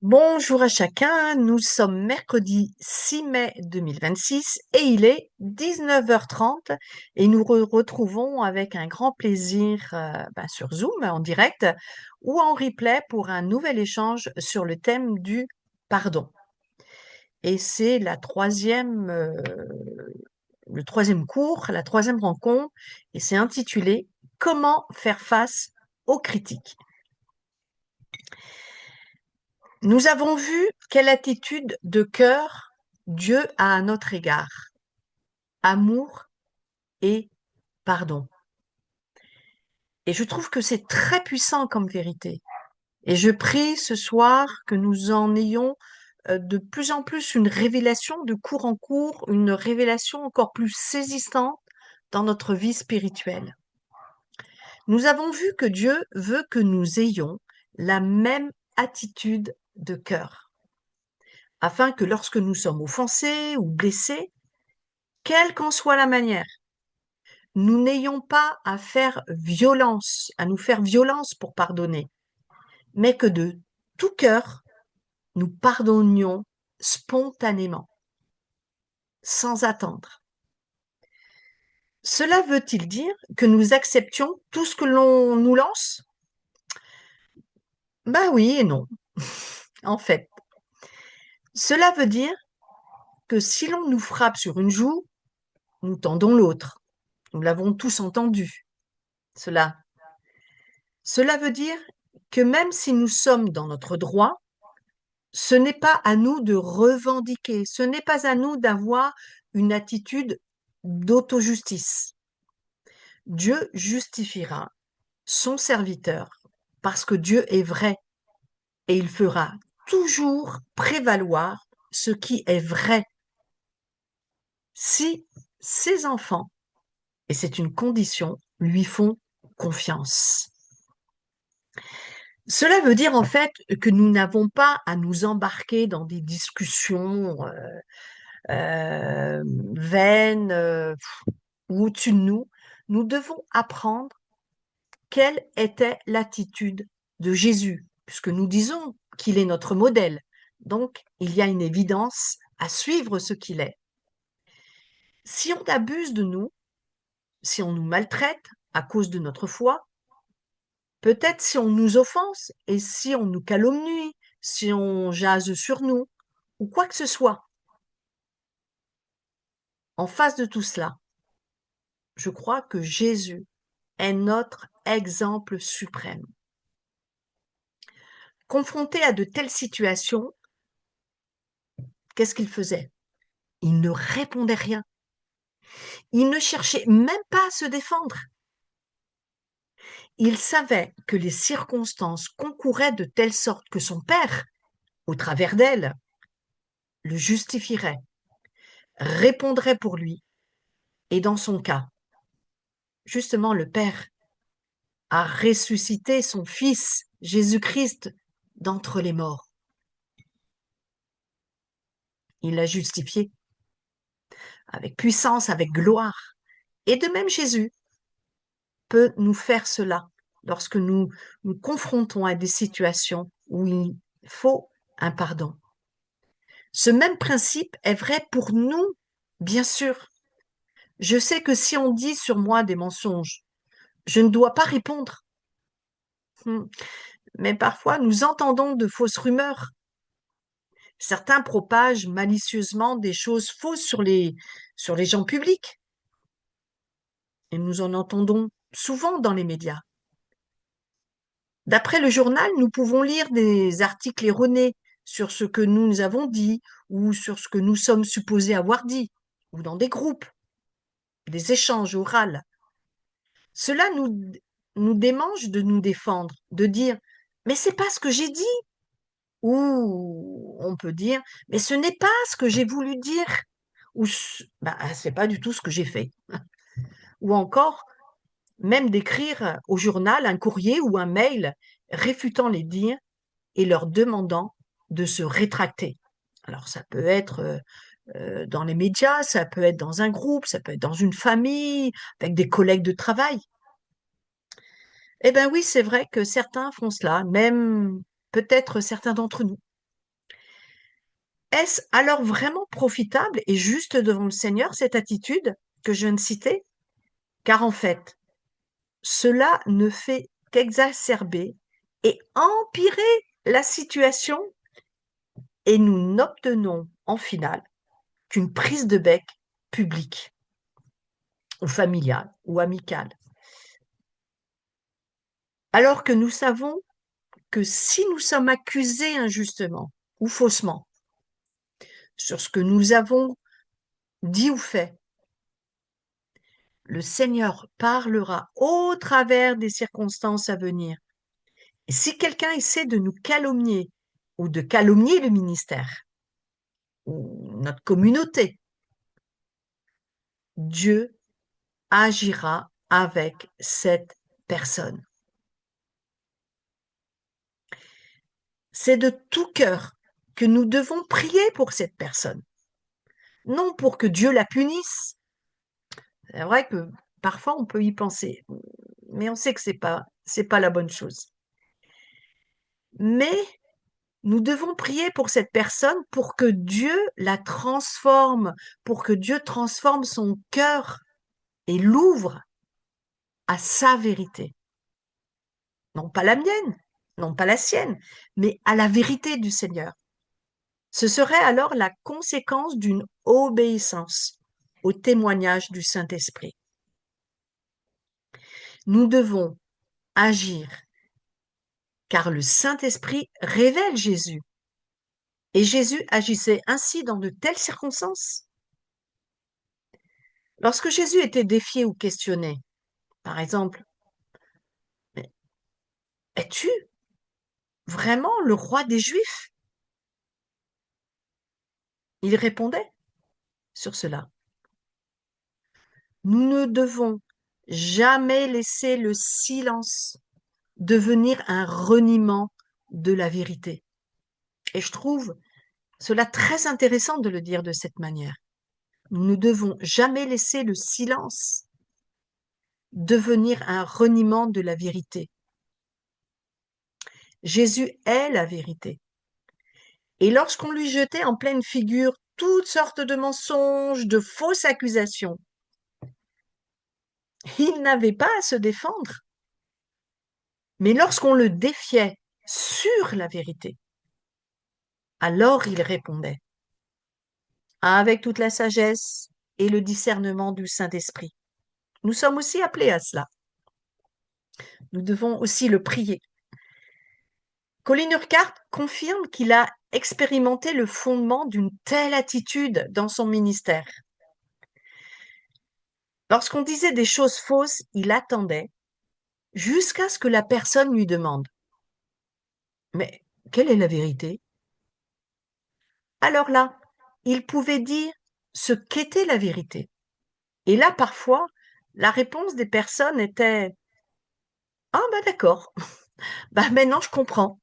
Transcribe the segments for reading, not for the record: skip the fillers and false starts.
Bonjour à chacun, nous sommes mercredi 6 mai 2026 et il est 19h30 et nous retrouvons avec un grand plaisir sur Zoom en direct ou en replay pour un nouvel échange sur le thème du pardon. Et c'est le troisième cours, la troisième rencontre et c'est intitulé Comment faire face aux critiques. Nous avons vu quelle attitude de cœur Dieu a à notre égard. Amour et pardon. Et je trouve que c'est très puissant comme vérité. Et je prie ce soir que nous en ayons de plus en plus une révélation de cours en cours, une révélation encore plus saisissante dans notre vie spirituelle. Nous avons vu que Dieu veut que nous ayons la même attitude de cœur, afin que lorsque nous sommes offensés ou blessés, quelle qu'en soit la manière, nous n'ayons pas à faire violence, à nous faire violence pour pardonner, mais que de tout cœur, nous pardonnions spontanément, sans attendre. Cela veut-il dire que nous acceptions tout ce que l'on nous lance? Ben oui et non, en fait. Cela veut dire que si l'on nous frappe sur une joue, nous tendons l'autre. Nous l'avons tous entendu, cela. Cela veut dire que même si nous sommes dans notre droit, ce n'est pas à nous de revendiquer, ce n'est pas à nous d'avoir une attitude d'auto-justice. Dieu justifiera son serviteur parce que Dieu est vrai et il fera toujours prévaloir ce qui est vrai. Si ses enfants, et c'est une condition, lui font confiance. Cela veut dire en fait que nous n'avons pas à nous embarquer dans des discussions vaines ou au-dessus de nous. Nous devons apprendre quelle était l'attitude de Jésus, puisque nous disons qu'il est notre modèle. Donc, il y a une évidence à suivre ce qu'il est. Si on abuse de nous, si on nous maltraite à cause de notre foi, peut-être si on nous offense et si on nous calomnie, si on jase sur nous, ou quoi que ce soit, en face de tout cela, je crois que Jésus est notre exemple suprême. Confronté à de telles situations, qu'est-ce qu'il faisait? Il ne répondait rien. Il ne cherchait même pas à se défendre. Il savait que les circonstances concouraient de telle sorte que son père, au travers d'elle, le justifierait, répondrait pour lui. Et dans son cas, justement, le père a ressuscité son fils, Jésus-Christ, d'entre les morts. Il l'a justifié avec puissance, avec gloire. Et de même, Jésus peut nous faire cela lorsque nous nous confrontons à des situations où il faut un pardon. Ce même principe est vrai pour nous, bien sûr. Je sais que si on dit sur moi des mensonges, je ne dois pas répondre. Mais parfois, nous entendons de fausses rumeurs. Certains propagent malicieusement des choses fausses sur les gens publics. Et nous en entendons souvent dans les médias. D'après le journal, nous pouvons lire des articles erronés sur ce que nous avons dit ou sur ce que nous sommes supposés avoir dit, ou dans des groupes, des échanges oraux. Cela nous démange de nous défendre, de dire mais c'est pas ce que j'ai dit, ou on peut dire mais ce n'est pas ce que j'ai voulu dire, ou c'est pas du tout ce que j'ai fait, ou encore même d'écrire au journal un courrier ou un mail réfutant les dires et leur demandant de se rétracter. Alors ça peut être dans les médias, ça peut être dans un groupe, ça peut être dans une famille, avec des collègues de travail. Eh bien oui, c'est vrai que certains font cela, même peut-être certains d'entre nous. Est-ce alors vraiment profitable et juste devant le Seigneur, cette attitude que je viens de citer? Car en fait, cela ne fait qu'exacerber et empirer la situation et nous n'obtenons en finale qu'une prise de bec publique ou familiale ou amicale. Alors que nous savons que si nous sommes accusés injustement ou faussement sur ce que nous avons dit ou fait, le Seigneur parlera au travers des circonstances à venir. Et si quelqu'un essaie de nous calomnier ou de calomnier le ministère ou notre communauté, Dieu agira avec cette personne. C'est de tout cœur que nous devons prier pour cette personne, non pour que Dieu la punisse. C'est vrai que parfois on peut y penser, mais on sait que c'est pas la bonne chose. Mais nous devons prier pour cette personne pour que Dieu la transforme, pour que Dieu transforme son cœur et l'ouvre à sa vérité. Non pas la mienne, non pas la sienne, mais à la vérité du Seigneur. Ce serait alors la conséquence d'une obéissance au témoignage du Saint-Esprit. Nous devons agir car le Saint-Esprit révèle Jésus. Et Jésus agissait ainsi dans de telles circonstances. Lorsque Jésus était défié ou questionné, par exemple, es-tu vraiment le roi des Juifs? Il répondait sur cela. Nous ne devons jamais laisser le silence devenir un reniement de la vérité. Et je trouve cela très intéressant de le dire de cette manière. Nous ne devons jamais laisser le silence devenir un reniement de la vérité. Jésus est la vérité. Et lorsqu'on lui jetait en pleine figure toutes sortes de mensonges, de fausses accusations, il n'avait pas à se défendre. Mais lorsqu'on le défiait sur la vérité, alors il répondait avec toute la sagesse et le discernement du Saint-Esprit. Nous sommes aussi appelés à cela. Nous devons aussi le prier. Colin Urquhart confirme qu'il a expérimenté le fondement d'une telle attitude dans son ministère. Lorsqu'on disait des choses fausses, il attendait jusqu'à ce que la personne lui demande. Mais quelle est la vérité? Alors là, il pouvait dire ce qu'était la vérité. Et là, parfois, la réponse des personnes était ah, bah d'accord, bah maintenant je comprends.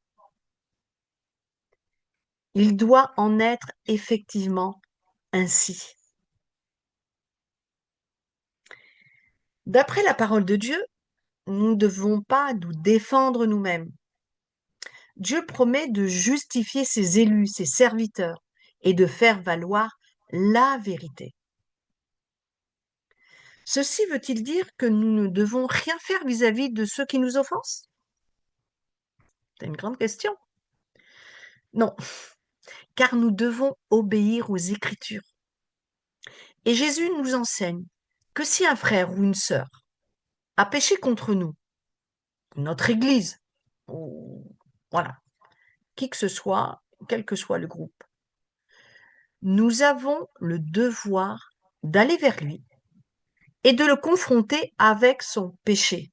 Il doit en être effectivement ainsi. D'après la parole de Dieu, nous ne devons pas nous défendre nous-mêmes. Dieu promet de justifier ses élus, ses serviteurs, et de faire valoir la vérité. Ceci veut-il dire que nous ne devons rien faire vis-à-vis de ceux qui nous offensent? C'est une grande question. Non, car nous devons obéir aux Écritures. Et Jésus nous enseigne que si un frère ou une sœur a péché contre nous, notre Église, ou voilà, qui que ce soit, quel que soit le groupe, nous avons le devoir d'aller vers lui et de le confronter avec son péché.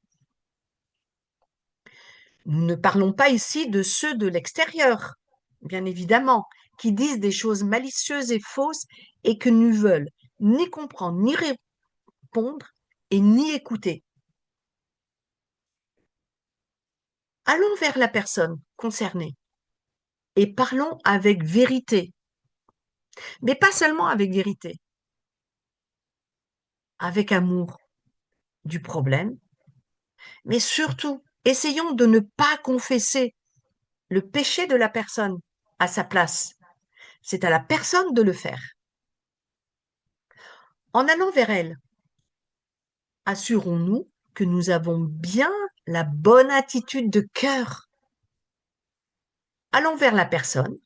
Nous ne parlons pas ici de ceux de l'extérieur, bien évidemment, qui disent des choses malicieuses et fausses et que nous veulent ni comprendre, ni répondre et ni écouter. Allons vers la personne concernée et parlons avec vérité, mais pas seulement avec vérité, avec amour du problème, mais surtout, essayons de ne pas confesser le péché de la personne à sa place, C'est à la personne de le faire. En allant vers elle, assurons-nous que nous avons bien la bonne attitude de cœur. Allons vers la personne,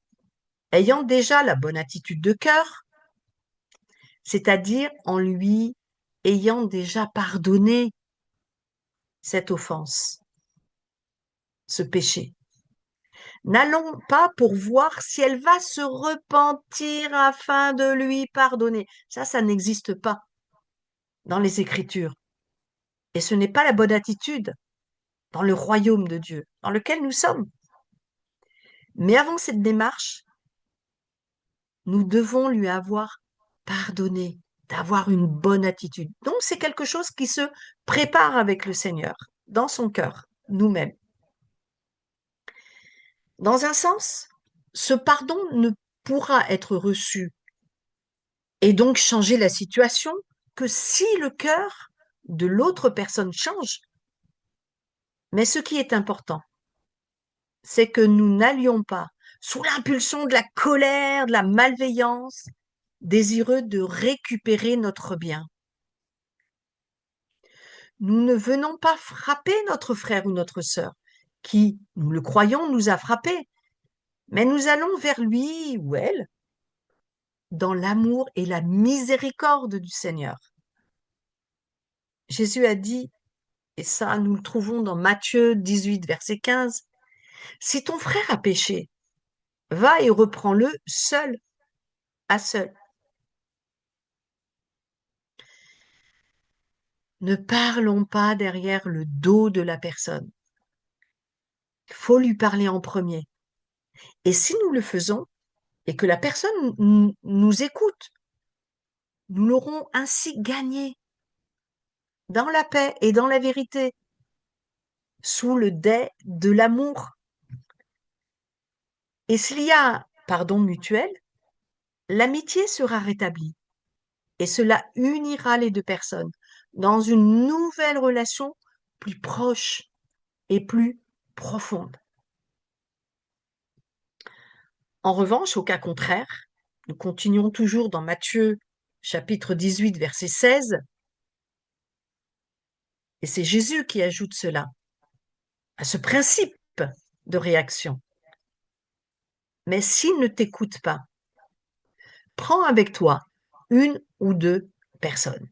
ayant déjà la bonne attitude de cœur, c'est-à-dire en lui ayant déjà pardonné cette offense, ce péché. N'allons pas pour voir si elle va se repentir afin de lui pardonner. Ça n'existe pas dans les Écritures. Et ce n'est pas la bonne attitude dans le royaume de Dieu, dans lequel nous sommes. Mais avant cette démarche, nous devons lui avoir pardonné, d'avoir une bonne attitude. Donc c'est quelque chose qui se prépare avec le Seigneur, dans son cœur, nous-mêmes. Dans un sens, ce pardon ne pourra être reçu et donc changer la situation que si le cœur de l'autre personne change. Mais ce qui est important, c'est que nous n'allions pas sous l'impulsion de la colère, de la malveillance, désireux de récupérer notre bien. Nous ne venons pas frapper notre frère ou notre sœur, qui, nous le croyons, nous a frappés, mais nous allons vers lui ou elle dans l'amour et la miséricorde du Seigneur. Jésus a dit, et ça nous le trouvons dans Matthieu 18, verset 15, « Si ton frère a péché, va et reprends-le seul à seul. » Ne parlons pas derrière le dos de la personne. Il faut lui parler en premier. Et si nous le faisons, et que la personne nous écoute, nous l'aurons ainsi gagné dans la paix et dans la vérité, sous le dais de l'amour. Et s'il y a pardon mutuel, l'amitié sera rétablie et cela unira les deux personnes dans une nouvelle relation plus proche et plus profonde. En revanche, au cas contraire, nous continuons toujours dans Matthieu chapitre 18, verset 16, et c'est Jésus qui ajoute cela à ce principe de réaction. Mais s'il ne t'écoute pas, prends avec toi une ou deux personnes.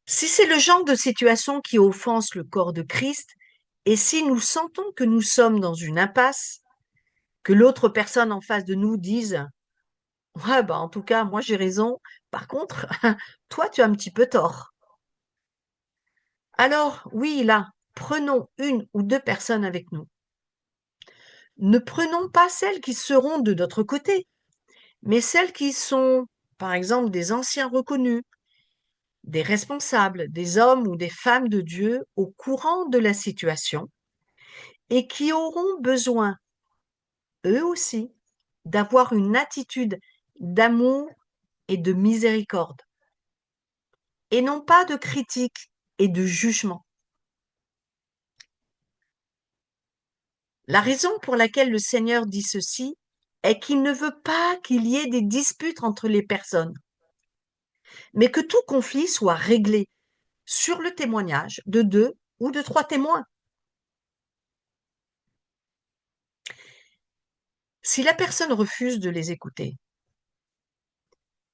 Si c'est le genre de situation qui offense le corps de Christ, et si nous sentons que nous sommes dans une impasse, que l'autre personne en face de nous dise « Ouais, bah en tout cas, moi j'ai raison, par contre, toi tu as un petit peu tort. » Alors, oui, là, prenons une ou deux personnes avec nous. Ne prenons pas celles qui seront de notre côté, mais celles qui sont, par exemple, des anciens reconnus, des responsables, des hommes ou des femmes de Dieu au courant de la situation et qui auront besoin, eux aussi, d'avoir une attitude d'amour et de miséricorde, et non pas de critique et de jugement. La raison pour laquelle le Seigneur dit ceci est qu'il ne veut pas qu'il y ait des disputes entre les personnes, mais que tout conflit soit réglé sur le témoignage de 2 ou de 3 témoins. Si la personne refuse de les écouter,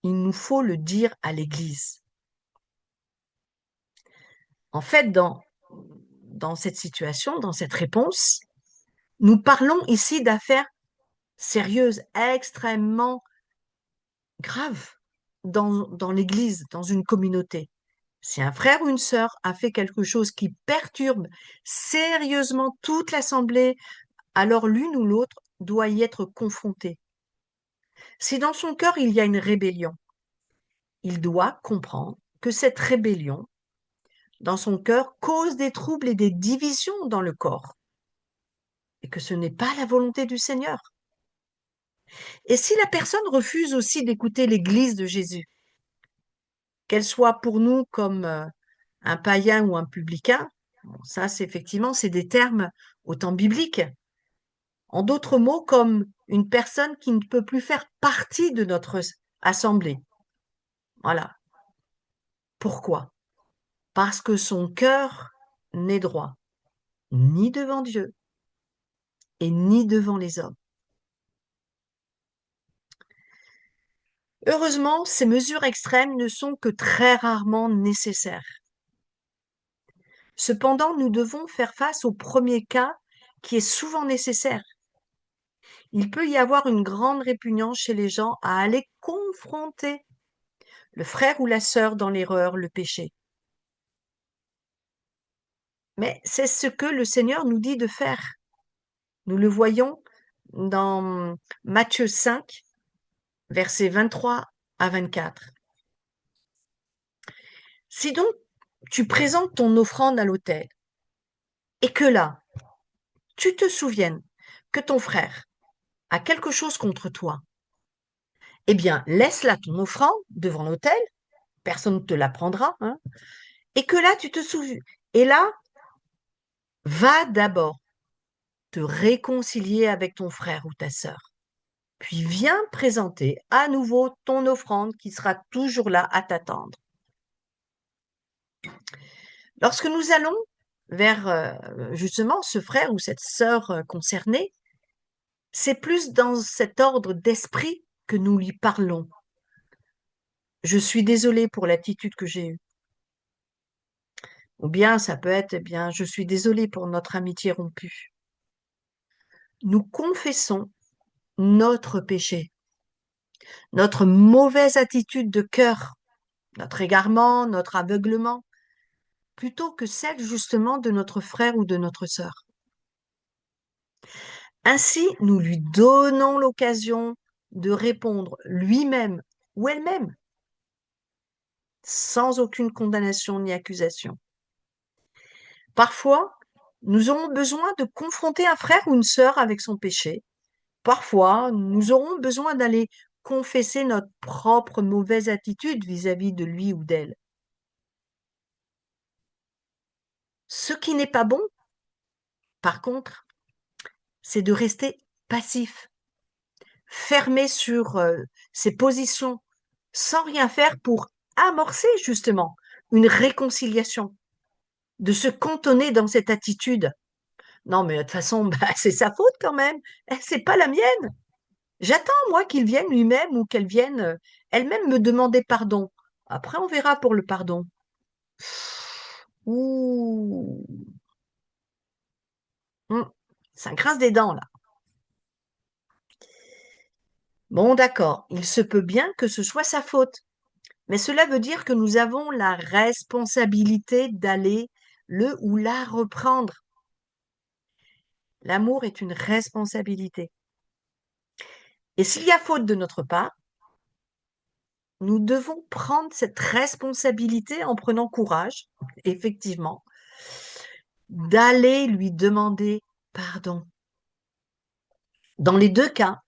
il nous faut le dire à l'Église. En fait, dans cette situation, dans cette réponse, nous parlons ici d'affaires sérieuses, extrêmement graves dans l'Église, dans une communauté. Si un frère ou une sœur a fait quelque chose qui perturbe sérieusement toute l'assemblée, alors l'une ou l'autre doit y être confrontée. Si dans son cœur il y a une rébellion, il doit comprendre que cette rébellion, dans son cœur, cause des troubles et des divisions dans le corps, et que ce n'est pas la volonté du Seigneur. Et si la personne refuse aussi d'écouter l'Église de Jésus, qu'elle soit pour nous comme un païen ou un publicain, bon, ça c'est effectivement c'est des termes au temps biblique, En d'autres mots, comme une personne qui ne peut plus faire partie de notre assemblée. Voilà. Pourquoi? Parce que son cœur n'est droit, ni devant Dieu et ni devant les hommes. Heureusement, ces mesures extrêmes ne sont que très rarement nécessaires. Cependant, nous devons faire face au premier cas qui est souvent nécessaire. Il peut y avoir une grande répugnance chez les gens à aller confronter le frère ou la sœur dans l'erreur, le péché. Mais c'est ce que le Seigneur nous dit de faire. Nous le voyons dans Matthieu 5, versets 23 à 24. Si donc tu présentes ton offrande à l'autel et que là, tu te souviennes que ton frère a quelque chose contre toi, eh bien, laisse là ton offrande devant l'autel, personne ne te la prendra, hein, et que là, tu te souviens. Et là, va d'abord te réconcilier avec ton frère ou ta sœur. Puis viens présenter à nouveau ton offrande qui sera toujours là à t'attendre. Lorsque nous allons vers justement ce frère ou cette sœur concernée, c'est plus dans cet ordre d'esprit que nous lui parlons. Je suis désolée pour l'attitude que j'ai eue. Ou bien ça peut être, eh bien, je suis désolée pour notre amitié rompue. Nous confessons notre péché, notre mauvaise attitude de cœur, notre égarement, notre aveuglement, plutôt que celle justement de notre frère ou de notre sœur. Ainsi, nous lui donnons l'occasion de répondre lui-même ou elle-même, sans aucune condamnation ni accusation. Parfois, nous aurons besoin de confronter un frère ou une sœur avec son péché. Parfois, nous aurons besoin d'aller confesser notre propre mauvaise attitude vis-à-vis de lui ou d'elle. Ce qui n'est pas bon, par contre, c'est de rester passif, fermé sur ses positions, sans rien faire pour amorcer justement une réconciliation, de se cantonner dans cette attitude. Non, mais de toute façon, bah, c'est sa faute quand même, c'est pas la mienne. J'attends, moi, qu'il vienne lui-même ou qu'elle vienne elle-même me demander pardon. Après, on verra pour le pardon. Ouh, ça grince des dents, là. Bon, d'accord, il se peut bien que ce soit sa faute, mais cela veut dire que nous avons la responsabilité d'aller le ou la reprendre. L'amour est une responsabilité. Et s'il y a faute de notre part, nous devons prendre cette responsabilité en prenant courage, effectivement, d'aller lui demander pardon. Dans les deux cas,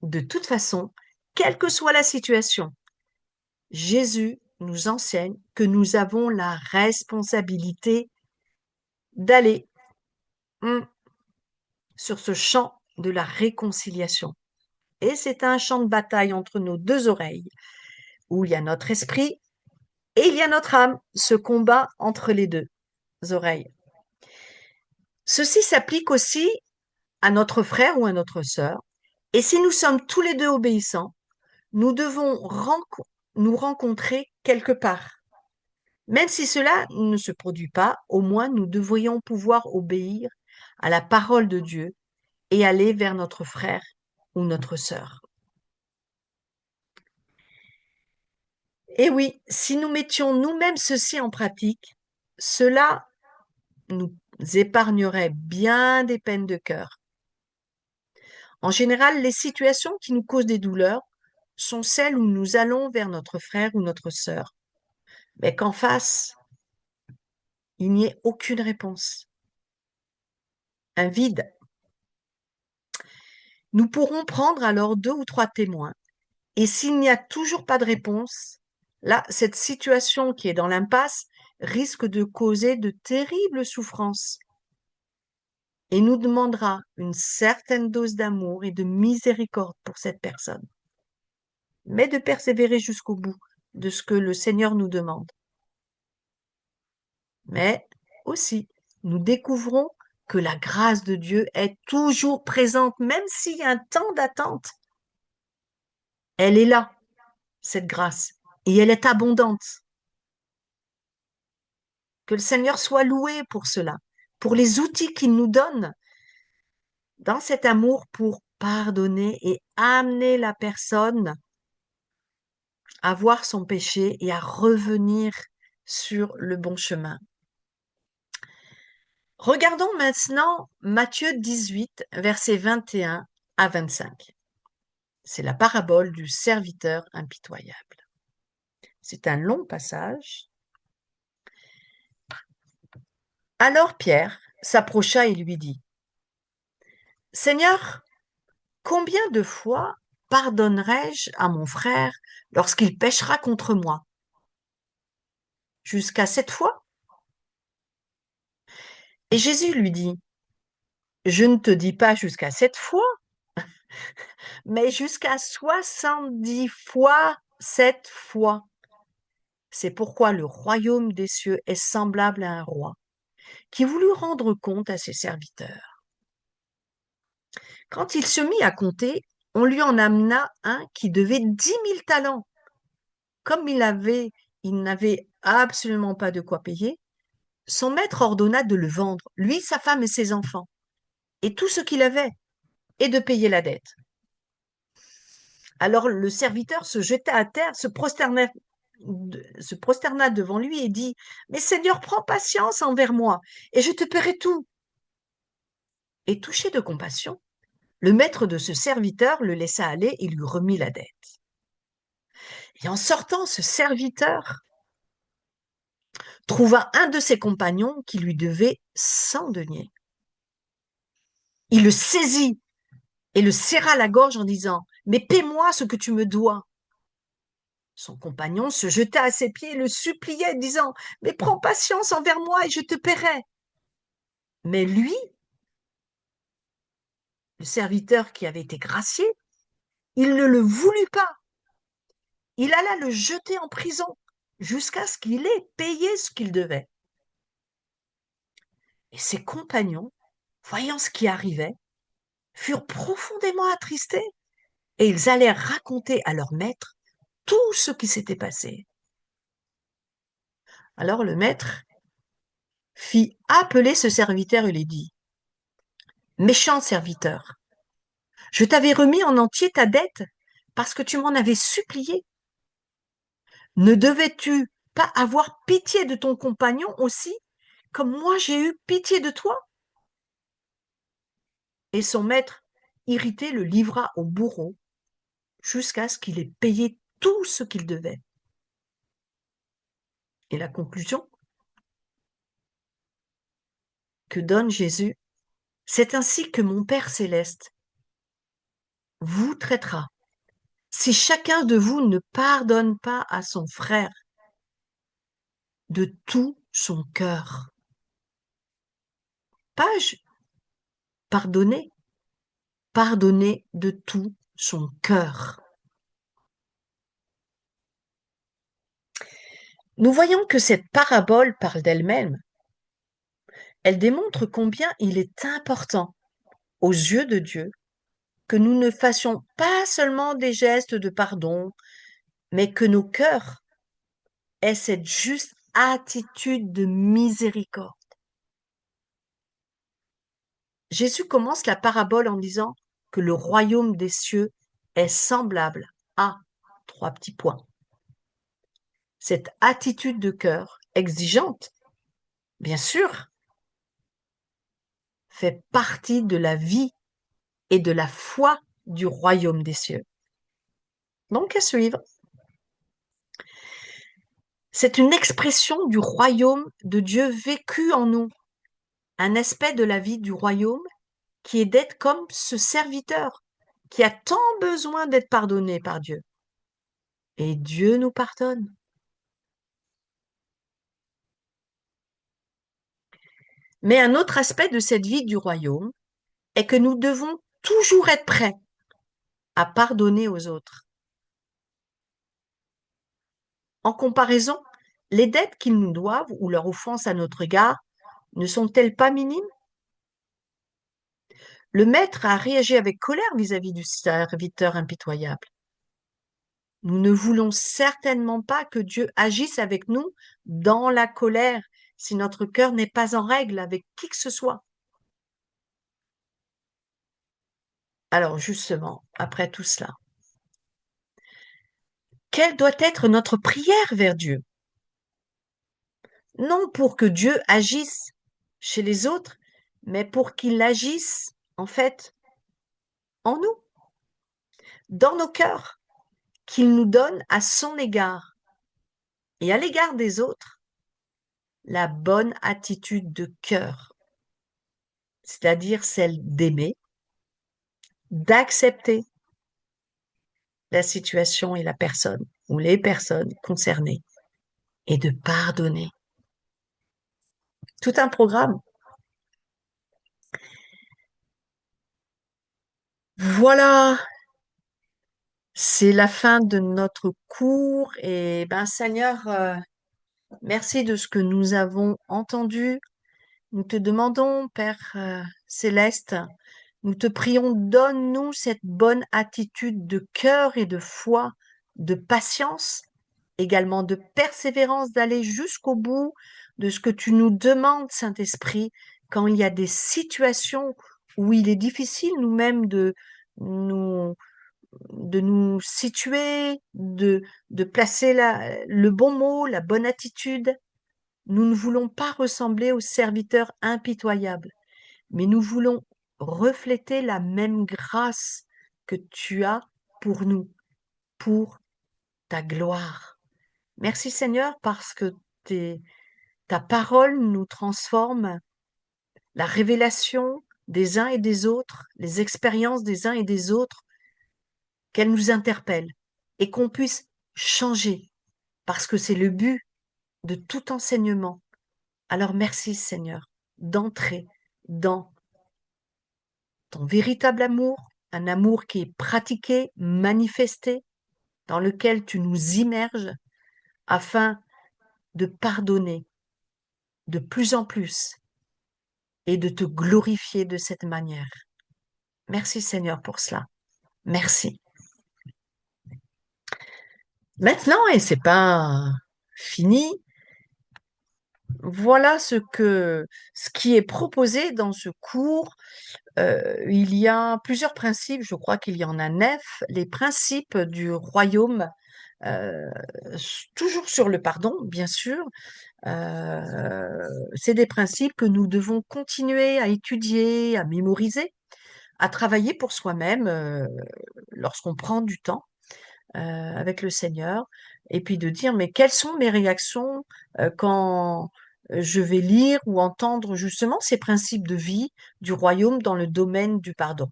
de toute façon, quelle que soit la situation, Jésus nous enseigne que nous avons la responsabilité d'aller sur ce champ de la réconciliation. Et c'est un champ de bataille entre nos deux oreilles, où il y a notre esprit et il y a notre âme, ce combat entre les deux oreilles. Ceci s'applique aussi à notre frère ou à notre sœur. Et si nous sommes tous les deux obéissants, nous devons nous rencontrer quelque part. Même si cela ne se produit pas, au moins nous devrions pouvoir obéir à la parole de Dieu et aller vers notre frère ou notre sœur. Et oui, si nous mettions nous-mêmes ceci en pratique, cela nous épargnerait bien des peines de cœur. En général, les situations qui nous causent des douleurs sont celles où nous allons vers notre frère ou notre sœur, mais qu'en face, il n'y ait aucune réponse. Un vide. Nous pourrons prendre alors 2 ou 3 témoins. Et s'il n'y a toujours pas de réponse, là, cette situation qui est dans l'impasse risque de causer de terribles souffrances. et nous demandera une certaine dose d'amour et de miséricorde pour cette personne, mais de persévérer jusqu'au bout de ce que le Seigneur nous demande. Mais aussi, nous découvrons que la grâce de Dieu est toujours présente, même s'il y a un temps d'attente. Elle est là, cette grâce, et elle est abondante. Que le Seigneur soit loué pour cela, pour les outils qu'il nous donne dans cet amour pour pardonner et amener la personne à voir son péché et à revenir sur le bon chemin. Regardons maintenant Matthieu 18, versets 21 à 25. C'est la parabole du serviteur impitoyable. C'est un long passage. Alors Pierre s'approcha et lui dit, « Seigneur, combien de fois pardonnerai-je à mon frère lorsqu'il péchera contre moi? Jusqu'à 7 fois? » Et Jésus lui dit, « Je ne te dis pas jusqu'à 7 fois, mais jusqu'à 70 fois 7 fois. C'est pourquoi le royaume des cieux est semblable à un roi qui voulut rendre compte à ses serviteurs. Quand il se mit à compter, on lui en amena un qui devait 10 000 talents. Comme il n'avait absolument pas de quoi payer, son maître ordonna de le vendre, lui, sa femme et ses enfants, et tout ce qu'il avait, et de payer la dette. Alors le serviteur se jeta à terre, se prosterna devant lui et dit, « Mais Seigneur, prends patience envers moi, et je te paierai tout. » Et touché de compassion, le maître de ce serviteur le laissa aller et lui remit la dette. Et en sortant, ce serviteur trouva un de ses compagnons qui lui devait 100 deniers. Il le saisit et le serra la gorge en disant, « Mais paie-moi ce que tu me dois. » Son compagnon se jeta à ses pieds et le suppliait, disant, « Mais prends patience envers moi et je te paierai. » Mais lui, le serviteur qui avait été gracié, il ne le voulut pas. Il alla le jeter en prison jusqu'à ce qu'il ait payé ce qu'il devait. Et ses compagnons, voyant ce qui arrivait, furent profondément attristés et ils allèrent raconter à leur maître tout ce qui s'était passé. Alors le maître fit appeler ce serviteur et lui dit, « Méchant serviteur, je t'avais remis en entier ta dette parce que tu m'en avais supplié. Ne devais-tu pas avoir pitié de ton compagnon aussi, comme moi j'ai eu pitié de toi ?» Et son maître, irrité, le livra au bourreau jusqu'à ce qu'il ait payé tout ce qu'il devait. Et la conclusion que donne Jésus, c'est ainsi que mon Père céleste vous traitera si chacun de vous ne pardonne pas à son frère de tout son cœur. Pas pardonner, pardonner de tout son cœur. Nous voyons que cette parabole parle d'elle-même. Elle démontre combien il est important aux yeux de Dieu que nous ne fassions pas seulement des gestes de pardon, mais que nos cœurs aient cette juste attitude de miséricorde. Jésus commence la parabole en disant que le royaume des cieux est semblable à 3 petits points. Cette attitude de cœur exigeante, bien sûr, fait partie de la vie et de la foi du royaume des cieux. Donc, à suivre. C'est une expression du royaume de Dieu vécu en nous, un aspect de la vie du royaume qui est d'être comme ce serviteur qui a tant besoin d'être pardonné par Dieu. Et Dieu nous pardonne. Mais un autre aspect de cette vie du royaume est que nous devons toujours être prêts à pardonner aux autres. En comparaison, les dettes qu'ils nous doivent ou leur offense à notre égard ne sont-elles pas minimes? Le maître a réagi avec colère vis-à-vis du serviteur impitoyable. Nous ne voulons certainement pas que Dieu agisse avec nous dans la colère si notre cœur n'est pas en règle avec qui que ce soit. Alors justement, après tout cela, quelle doit être notre prière vers Dieu? Non pour que Dieu agisse chez les autres, mais pour qu'il agisse en fait en nous, dans nos cœurs, qu'il nous donne à son égard et à l'égard des autres la bonne attitude de cœur, c'est-à-dire celle d'aimer, d'accepter la situation et la personne ou les personnes concernées et de pardonner. Tout un programme. Voilà, c'est la fin de notre cours et ben Seigneur, merci de ce que nous avons entendu. Nous te demandons, Père céleste, nous te prions, donne-nous cette bonne attitude de cœur et de foi, de patience, également de persévérance, d'aller jusqu'au bout de ce que tu nous demandes, Saint-Esprit, quand il y a des situations où il est difficile nous-mêmes nous, de nous situer, de placer le bon mot, la bonne attitude. Nous ne voulons pas ressembler aux serviteurs impitoyables, mais nous voulons refléter la même grâce que tu as pour nous, pour ta gloire. Merci Seigneur parce que ta parole nous transforme, la révélation des uns et des autres, les expériences des uns et des autres, qu'elles nous interpellent et qu'on puisse changer parce que c'est le but de tout enseignement. Alors merci Seigneur d'entrer dans ton véritable amour, un amour qui est pratiqué, manifesté, dans lequel tu nous immerges afin de pardonner de plus en plus et de te glorifier de cette manière. Merci Seigneur pour cela. Merci. Maintenant, et c'est pas fini, voilà ce qui est proposé dans ce cours. Il y a plusieurs principes, je crois qu'il y en a 9, les principes du royaume, euh, toujours sur le pardon, bien sûr. C'est des principes que nous devons continuer à étudier, à mémoriser, à travailler pour soi-même lorsqu'on prend du temps avec le Seigneur, et puis de dire, mais quelles sont mes réactions quand je vais lire ou entendre justement ces principes de vie du royaume dans le domaine du pardon.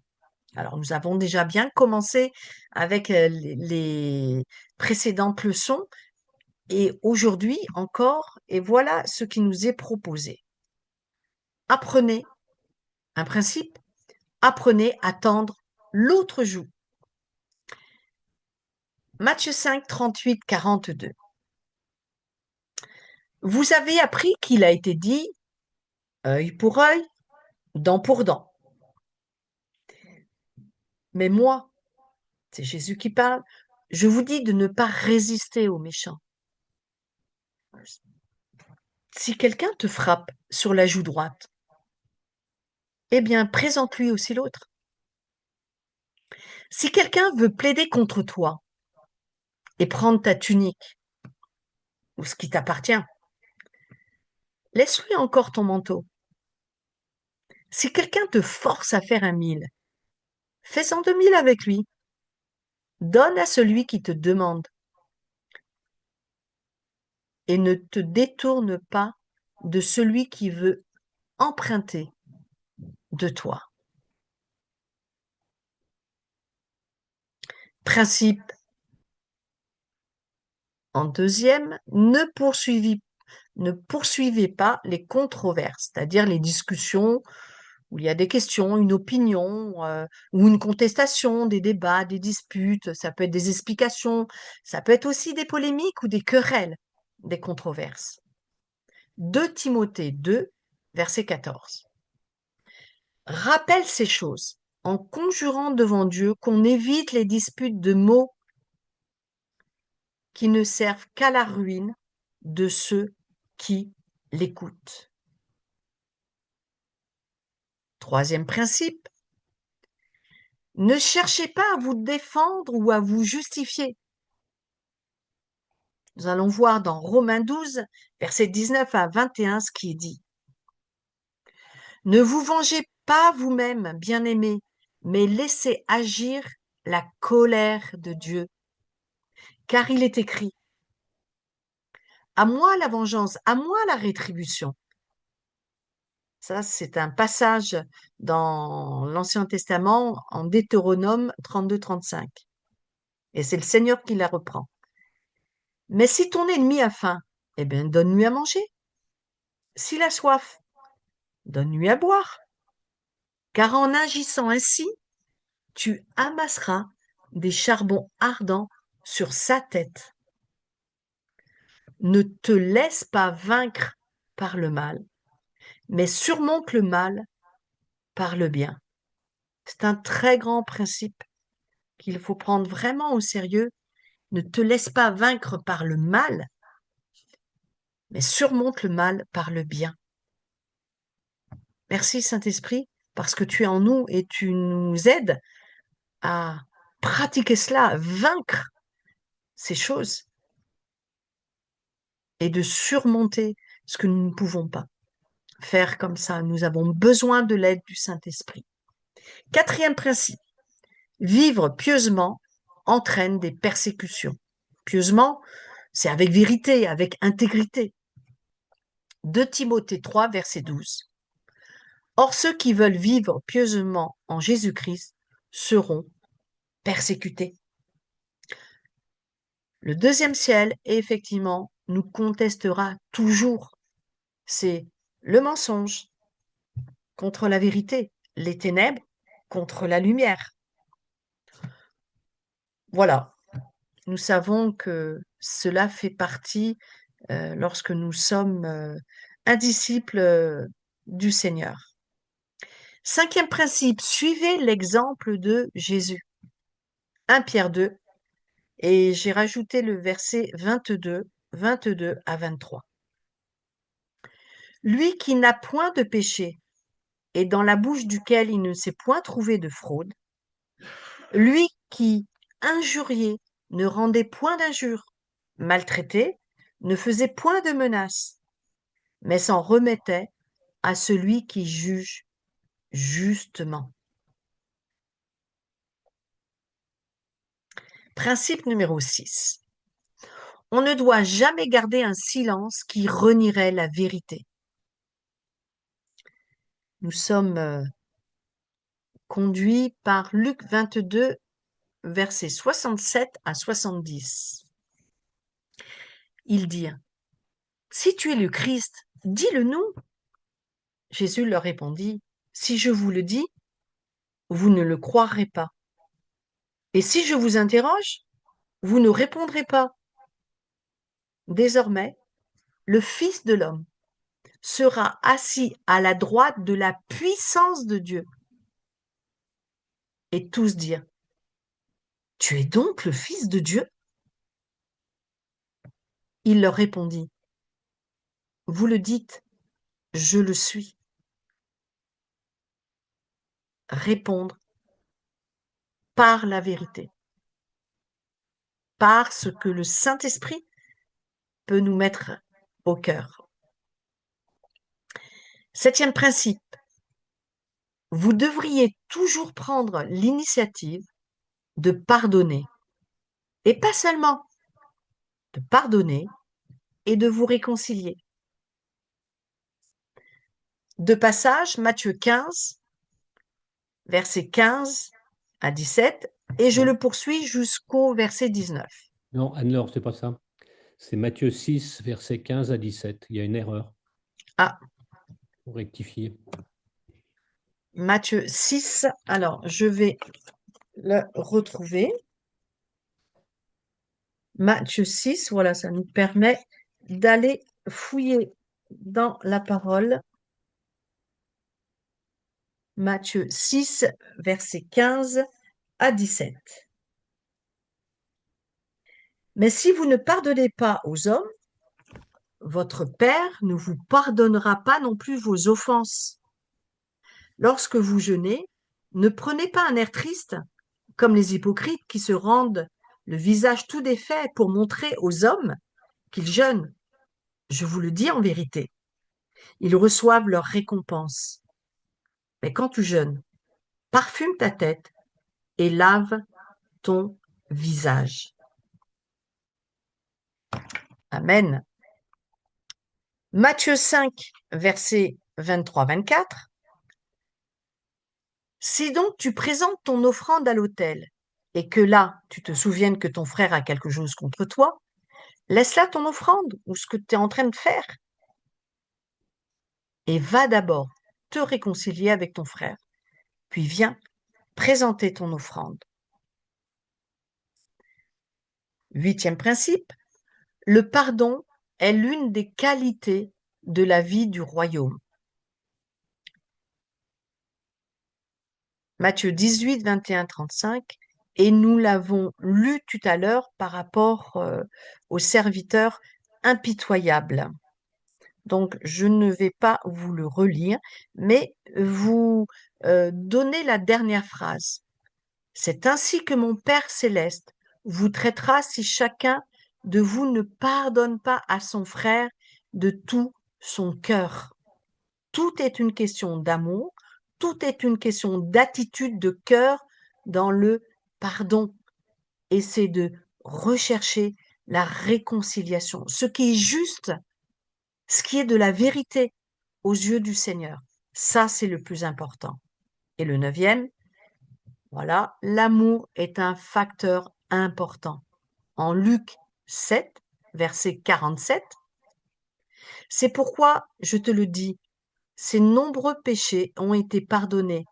Alors, nous avons déjà bien commencé avec les précédentes leçons et aujourd'hui encore, et voilà ce qui nous est proposé. Apprenez un principe, apprenez à tendre l'autre joue. Matthieu 5, 38, 42. Vous avez appris qu'il a été dit œil pour œil, dent pour dent. Mais moi, c'est Jésus qui parle, je vous dis de ne pas résister aux méchants. Si quelqu'un te frappe sur la joue droite, eh bien, présente-lui aussi l'autre. Si quelqu'un veut plaider contre toi et prendre ta tunique ou ce qui t'appartient, laisse-lui encore ton manteau. Si quelqu'un te force à faire 1 000, fais-en 2 000 avec lui. Donne à celui qui te demande et ne te détourne pas de celui qui veut emprunter de toi. Principe en deuxième, ne poursuivez ne poursuivez pas les controverses, c'est-à-dire les discussions où il y a des questions, une opinion ou une contestation, des débats, des disputes, ça peut être des explications, ça peut être aussi des polémiques ou des querelles, des controverses. 2 Timothée 2, verset 14. Rappelle ces choses en conjurant devant Dieu qu'on évite les disputes de mots qui ne servent qu'à la ruine de ceux qui l'écoutent. 3e principe, ne cherchez pas à vous défendre ou à vous justifier. Nous allons voir dans Romains 12, versets 19 à 21, ce qui est dit. Ne vous vengez pas vous-même, bien-aimés, mais laissez agir la colère de Dieu. Car il est écrit, à moi la vengeance, à moi la rétribution. Ça, c'est un passage dans l'Ancien Testament, en Deutéronome 32-35. Et c'est le Seigneur qui la reprend. Mais si ton ennemi a faim, eh bien, donne-lui à manger. S'il a soif, donne-lui à boire. Car en agissant ainsi, tu amasseras des charbons ardents sur sa tête. Ne te laisse pas vaincre par le mal, mais surmonte le mal par le bien. C'est un très grand principe qu'il faut prendre vraiment au sérieux. Ne te laisse pas vaincre par le mal, mais surmonte le mal par le bien. Merci Saint-Esprit, parce que tu es en nous et tu nous aides à pratiquer cela, à vaincre ces choses et de surmonter ce que nous ne pouvons pas faire comme ça. Nous avons besoin de l'aide du Saint-Esprit. 4e principe, vivre pieusement entraîne des persécutions. Pieusement, c'est avec vérité, avec intégrité. 2 Timothée 3, verset 12. Or, ceux qui veulent vivre pieusement en Jésus-Christ seront persécutés. Le 2e ciel, effectivement, nous contestera toujours. C'est le mensonge contre la vérité, les ténèbres contre la lumière. Voilà, nous savons que cela fait partie lorsque nous sommes un disciple du Seigneur. 5e principe, suivez l'exemple de Jésus. 1 Pierre 2, et j'ai rajouté le verset 22 à 23. Lui qui n'a point de péché, et dans la bouche duquel il ne s'est point trouvé de fraude, lui qui, injurié, ne rendait point d'injure, maltraité, ne faisait point de menaces, mais s'en remettait à celui qui juge justement. Principe numéro 6. On ne doit jamais garder un silence qui renierait la vérité. Nous sommes conduits par Luc 22, versets 67 à 70. Ils dirent, « Si tu es le Christ, dis-le-nous. » Jésus leur répondit, « Si je vous le dis, vous ne le croirez pas. Et si je vous interroge, vous ne répondrez pas. Désormais, le Fils de l'homme sera assis à la droite de la puissance de Dieu. » Et tous dirent, « Tu es donc le Fils de Dieu ?» Il leur répondit, « Vous le dites, je le suis. » Répondre par la vérité, par ce que le Saint-Esprit peut nous mettre au cœur. 7e principe, vous devriez toujours prendre l'initiative de pardonner, et pas seulement de pardonner et de vous réconcilier. 2 passages, Matthieu 15, versets 15 à 17, et je le poursuis jusqu'au verset 19. Non, Anne-Laure, c'est pas ça. C'est Matthieu 6, versets 15 à 17. Il y a une erreur. Ah, Pour rectifier. Matthieu 6. Alors, je vais le retrouver. Matthieu 6, voilà, ça nous permet d'aller fouiller dans la parole. Matthieu 6, versets 15 à 17. Mais si vous ne pardonnez pas aux hommes, votre Père ne vous pardonnera pas non plus vos offenses. Lorsque vous jeûnez, ne prenez pas un air triste, comme les hypocrites qui se rendent le visage tout défait pour montrer aux hommes qu'ils jeûnent. Je vous le dis en vérité, ils reçoivent leur récompense. Mais quand tu jeûnes, parfume ta tête et lave ton visage. Amen. Matthieu 5, versets 23-24. Si donc tu présentes ton offrande à l'autel et que là, tu te souviennes que ton frère a quelque chose contre toi, laisse là ton offrande ou ce que tu es en train de faire et va d'abord te réconcilier avec ton frère, puis viens présenter ton offrande. 8e principe, le pardon est l'une des qualités de la vie du royaume. Matthieu 18, 21, 35, et nous l'avons lu tout à l'heure par rapport au serviteur impitoyable. Donc, je ne vais pas vous le relire, mais vous donner la dernière phrase. C'est ainsi que mon Père céleste vous traitera si chacun de vous ne pardonne pas à son frère de tout son cœur. Tout est une question d'amour, tout est une question d'attitude de cœur dans le pardon. Et c'est de rechercher la réconciliation, ce qui est juste, ce qui est de la vérité aux yeux du Seigneur. Ça, c'est le plus important. Et le 9e, voilà, l'amour est un facteur important. En Luc 7, verset 47, c'est pourquoi je te le dis, ses nombreux péchés ont été pardonnés,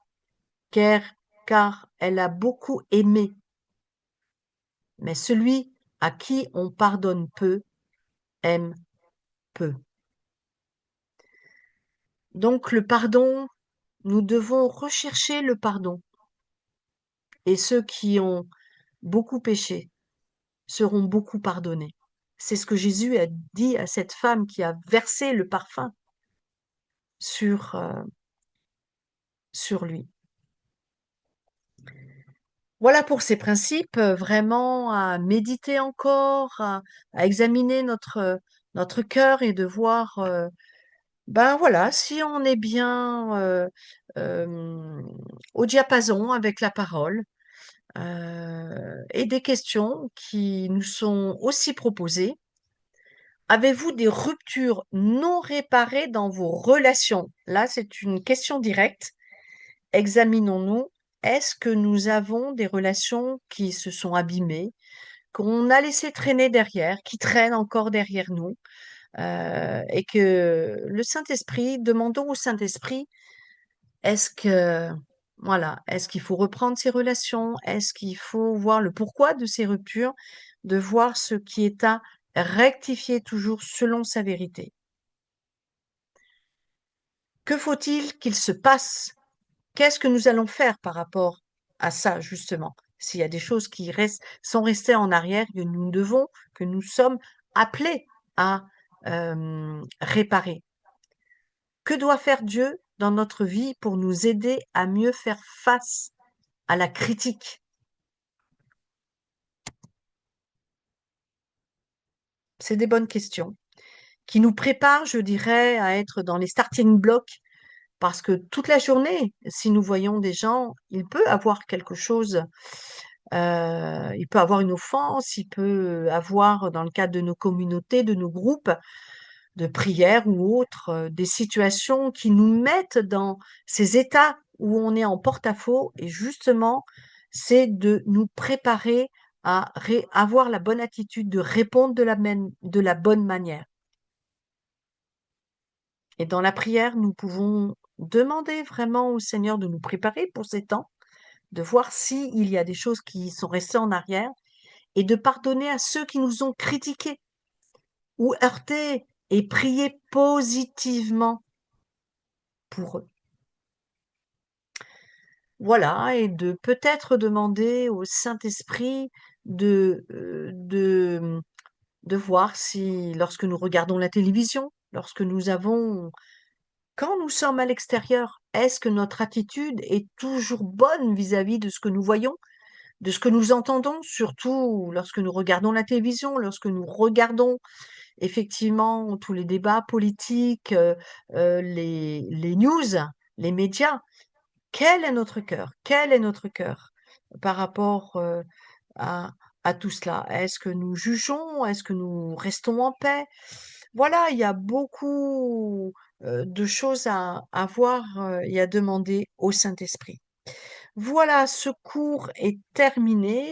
car elle a beaucoup aimé. Mais celui à qui on pardonne peu aime peu. Donc le pardon, nous devons rechercher le pardon. Et ceux qui ont beaucoup péché seront beaucoup pardonnés. C'est ce que Jésus a dit à cette femme qui a versé le parfum sur, sur lui. Voilà pour ces principes, vraiment à méditer encore, à examiner notre cœur et de voir, ben voilà, si on est bien au diapason avec la parole, et des questions qui nous sont aussi proposées. Avez-vous des ruptures non réparées dans vos relations? Là, c'est une question directe. Examinons-nous. Est-ce que nous avons des relations qui se sont abîmées, qu'on a laissé traîner derrière, qui traînent encore derrière nous, et que le Saint-Esprit, demandons au Saint-Esprit, est-ce que, voilà, est-ce qu'il faut reprendre ces relations? Est-ce qu'il faut voir le pourquoi de ces ruptures, de voir ce qui est à rectifier toujours selon sa vérité? Que faut-il qu'il se passe? Qu'est-ce que nous allons faire par rapport à ça, justement? S'il y a des choses qui sont restées en arrière, que nous sommes appelés à réparer. Que doit faire Dieu dans notre vie pour nous aider à mieux faire face à la critique? C'est des bonnes questions qui nous préparent, je dirais, à être dans les starting blocks parce que toute la journée, si nous voyons des gens, il peut avoir quelque chose, il peut avoir une offense, il peut avoir, dans le cadre de nos communautés, de nos groupes de prière ou autres, des situations qui nous mettent dans ces états où on est en porte-à-faux et justement, c'est de nous préparer à avoir la bonne attitude de répondre de la bonne manière. Et dans la prière, nous pouvons demander vraiment au Seigneur de nous préparer pour ces temps, de voir s'il y a des choses qui sont restées en arrière et de pardonner à ceux qui nous ont critiqués ou heurtés et prier positivement pour eux. Voilà, et de peut-être demander au Saint-Esprit de voir si, lorsque nous regardons la télévision, quand nous sommes à l'extérieur, est-ce que notre attitude est toujours bonne vis-à-vis de ce que nous voyons, de ce que nous entendons, surtout lorsque nous regardons la télévision, lorsque nous regardons effectivement tous les débats politiques, les news, les médias. Quel est notre cœur? Quel est notre cœur par rapport à, à tout cela? Est-ce que nous jugeons? Est-ce que nous restons en paix? Voilà, il y a beaucoup de choses à voir et à demander au Saint-Esprit. Voilà, ce cours est terminé.